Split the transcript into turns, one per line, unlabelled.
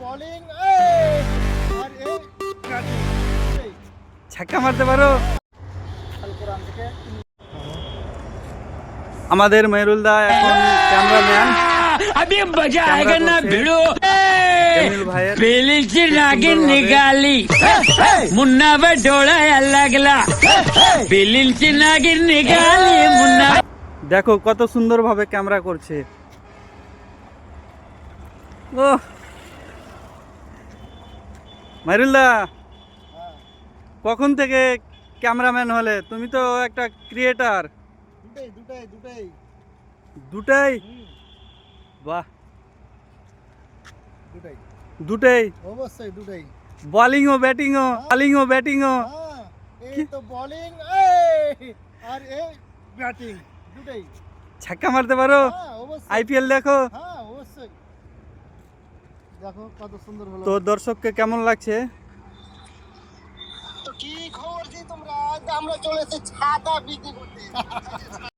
Bowling আর এই batting
ছক্কা মারতে পারো। আমাদের মেহরুলদা এখন ক্যামেরাম্যান।
अभी मजा आएगा ना भिड़ो।
जमील भाई
पहली से नागिन निकाली मुन्ना बटोड़ा लगला पहली से नागिन निकाली मुन्ना।
দেখো কত সুন্দর ভাবে ক্যামেরা করছে। ও মেহরুলদা কখন থেকে ক্যামেরাম্যান হলে? তুমি তো একটা ক্রিয়েটার। দুটাই? বাহ, দুটাই
অবশ্যই দুটাই।
বোলিংও ব্যাটিংও।
এই তো বোলিং আর এই ব্যাটিং দুটাই।
ছক্কা মারতে পারো?
অবশ্যই।
আইপিএল দেখো?
হ্যাঁ অবশ্যই। দেখো কত সুন্দর হলো।
তো দর্শককে কেমন লাগছে?
তো কি খবর জি তোমরা? আমরা চলে এসেছি ছাতা বিক্রি করতে।